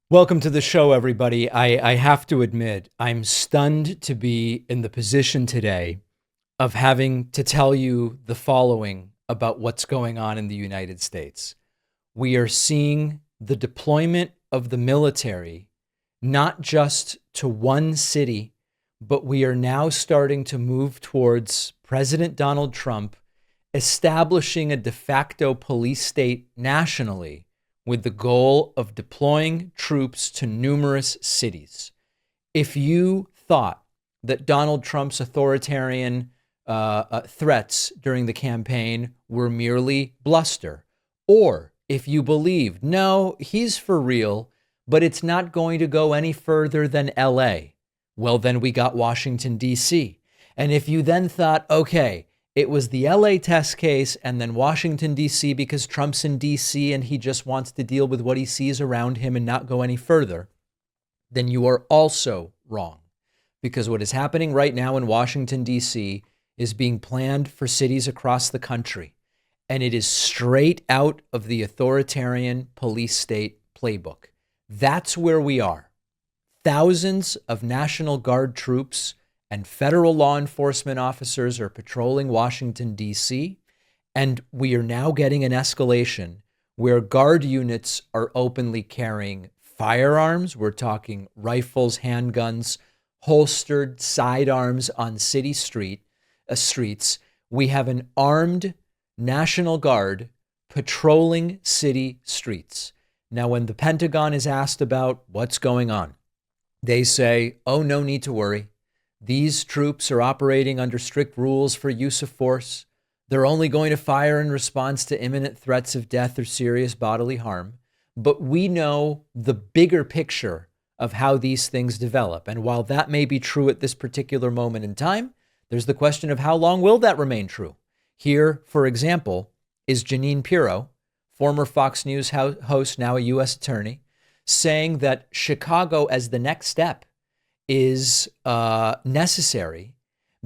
Welcome to the show, everybody. I have to admit, I'm stunned to be in the position today of having to tell you the following about what's going on in the United States. We are seeing the deployment of the military, not just to one city, but we are now starting to move towards President Donald Trump establishing a de facto police state nationally with the goal of deploying troops to numerous cities. If you thought that Donald Trump's authoritarian threats during the campaign were merely bluster, or if you believed, no, he's for real, but it's not going to go any further than LA, well, then we got Washington, D.C. And if you then thought, okay, it was the LA test case and then Washington, D.C., because Trump's in D.C. and he just wants to deal with what he sees around him and not go any further, then you are also wrong. Because what is happening right now in Washington, D.C. is being planned for cities across the country. And it is straight out of the authoritarian police state playbook. That's where we are. Thousands of National Guard troops and federal law enforcement officers are patrolling Washington, D.C., and we are now getting an escalation where guard units are openly carrying firearms. We're talking rifles, handguns, holstered sidearms on city streets. We have an armed National Guard patrolling city streets. Now, when the Pentagon is asked about what's going on, they say, oh, no need to worry. These troops are operating under strict rules for use of force. They're only going to fire in response to imminent threats of death or serious bodily harm. But we know the bigger picture of how these things develop. And while that may be true at this particular moment in time, there's the question of how long will that remain true? Here, for example, is Jeanine Pirro, former Fox News host, now a U.S. attorney, saying that Chicago as the next step is necessary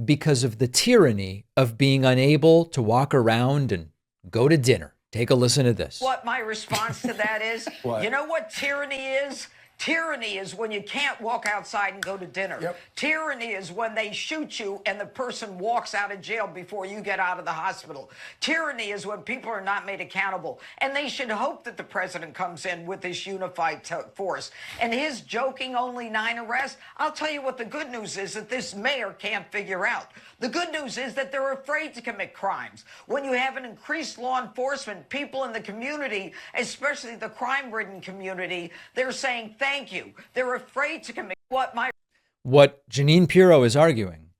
because of the tyranny of being unable to walk around and go to dinner. Take a listen to this. What my response to that is, What? you know what tyranny is? Tyranny is when you can't walk outside and go to dinner. Yep. Tyranny is when they shoot you and the person walks out of jail before you get out of the hospital. Tyranny is when people are not made accountable. And they should hope that the president comes in with this unified force. And his joking only 9 arrests, I'll tell you what the good news is that this mayor can't figure out. The good news is that they're afraid to commit crimes. When you have an increased law enforcement, people in the community, especially the crime-ridden community, they're saying thank you. They're afraid to commit What Jeanine Pirro is arguing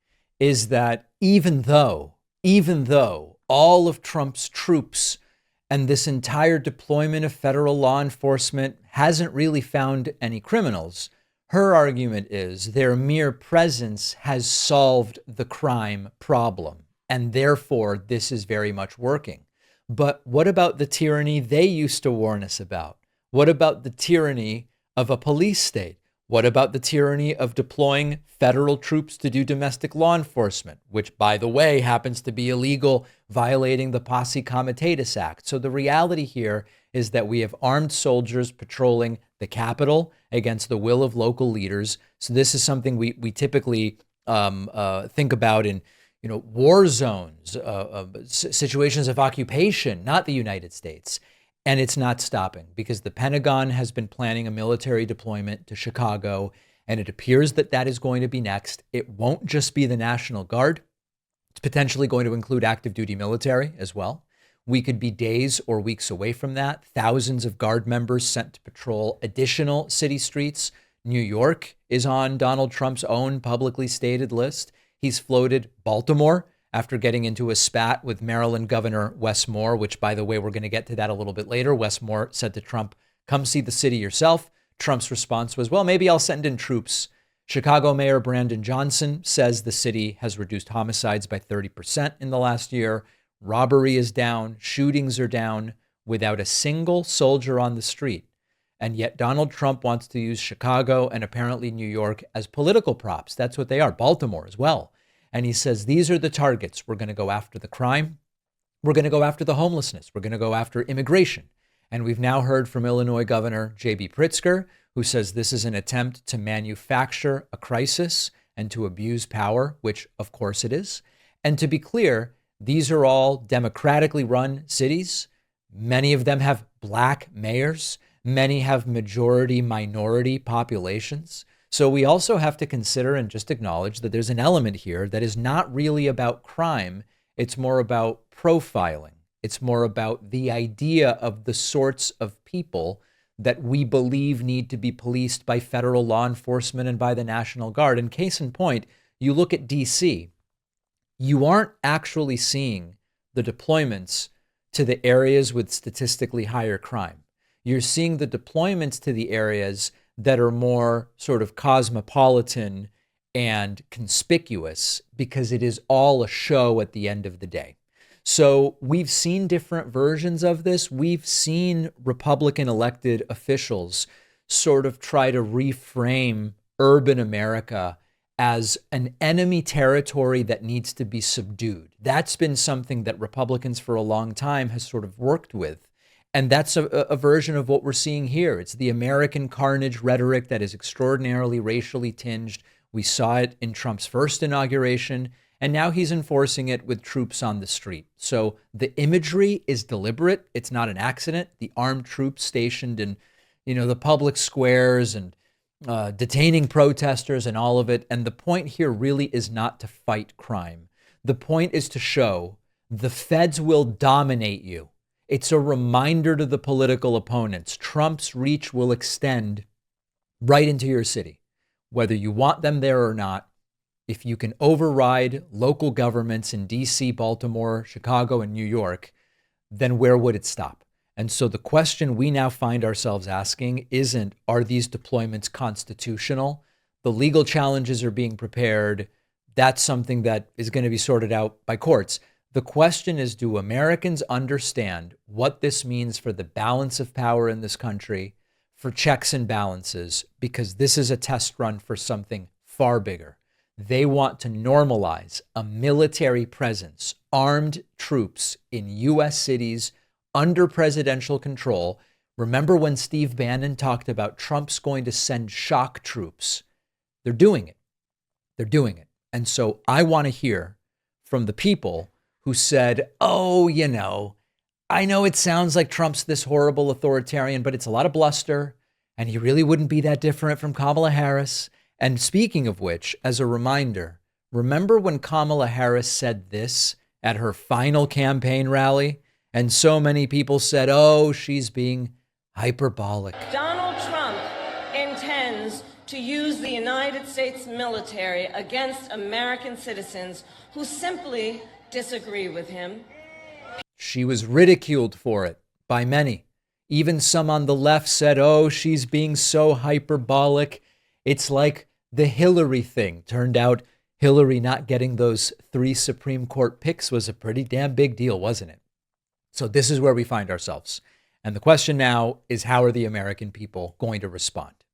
is that even though all of Trump's troops and this entire deployment of federal law enforcement hasn't really found any criminals, her argument is their mere presence has solved the crime problem, and therefore this is very much working. But what about the tyranny they used to warn us about? What about the tyranny of a police state? What about the tyranny of deploying federal troops to do domestic law enforcement, which, by the way, happens to be illegal, violating the Posse Comitatus Act? So the reality here is that we have armed soldiers patrolling the Capitol against the will of local leaders. So this is something we typically think about in war zones, situations of occupation, not the United States. And it's not stopping because the Pentagon has been planning a military deployment to Chicago, and it appears that that is going to be next. It won't just be the National Guard. It's potentially going to include active duty military as well. We could be days or weeks away from that. Thousands of Guard members sent to patrol additional city streets. New York is on Donald Trump's own publicly stated list. He's floated Baltimore after getting into a spat with Maryland Governor Wes Moore, which, by the way, we're going to get to that a little bit later. Wes Moore said to Trump, come see the city yourself. Trump's response was, well, maybe I'll send in troops. Chicago Mayor Brandon Johnson says the city has reduced homicides by 30% in the last year. Robbery is down. Shootings are down without a single soldier on the street. And yet Donald Trump wants to use Chicago and apparently New York as political props. That's what they are. Baltimore as well. And he says, these are the targets. We're going to go after the crime. We're going to go after the homelessness. We're going to go after immigration. And we've now heard from Illinois Governor J.B. Pritzker, who says this is an attempt to manufacture a crisis and to abuse power, which of course it is. And to be clear, these are all democratically run cities. Many of them have black mayors. Many have majority minority populations. So we also have to consider and just acknowledge that there's an element here that is not really about crime. It's more about profiling. It's more about the idea of the sorts of people that we believe need to be policed by federal law enforcement and by the National Guard. And case in point, you look at DC, you aren't actually seeing the deployments to the areas with statistically higher crime. You're seeing the deployments to the areas that are more sort of cosmopolitan and conspicuous because it is all a show at the end of the day. So we've seen different versions of this. We've seen Republican elected officials sort of try to reframe urban America as an enemy territory that needs to be subdued. That's been something that Republicans for a long time has sort of worked with. And that's a version of what we're seeing here. It's the American carnage rhetoric that is extraordinarily racially tinged. We saw it in Trump's first inauguration, and now he's enforcing it with troops on the street. So the imagery is deliberate. It's not an accident. The armed troops stationed in, the public squares and detaining protesters and all of it. And the point here really is not to fight crime. The point is to show the feds will dominate you. It's a reminder to the political opponents. Trump's reach will extend right into your city, whether you want them there or not. If you can override local governments in DC, Baltimore, Chicago, and New York, then where would it stop? And so the question we now find ourselves asking isn't, are these deployments constitutional? The legal challenges are being prepared. That's something that is going to be sorted out by courts. The question is, do Americans understand what this means for the balance of power in this country, for checks and balances? Because this is a test run for something far bigger. They want to normalize a military presence, armed troops in U.S. cities under presidential control. Remember when Steve Bannon talked about Trump's going to send shock troops? They're doing it. They're doing it. And so I want to hear from the people who said, oh, I know it sounds like Trump's this horrible authoritarian, but it's a lot of bluster, and he really wouldn't be that different from Kamala Harris. And speaking of which, as a reminder, remember when Kamala Harris said this at her final campaign rally? And so many people said, oh, she's being hyperbolic. Donald Trump intends to use the United States military against American citizens who simply disagree with him. She was ridiculed for it by many. Even some on the left said, oh, she's being so hyperbolic. It's like the Hillary thing. Turned out Hillary not getting those 3 Supreme Court picks was a pretty damn big deal, wasn't it? So this is where we find ourselves. And the question now is, how are the American people going to respond?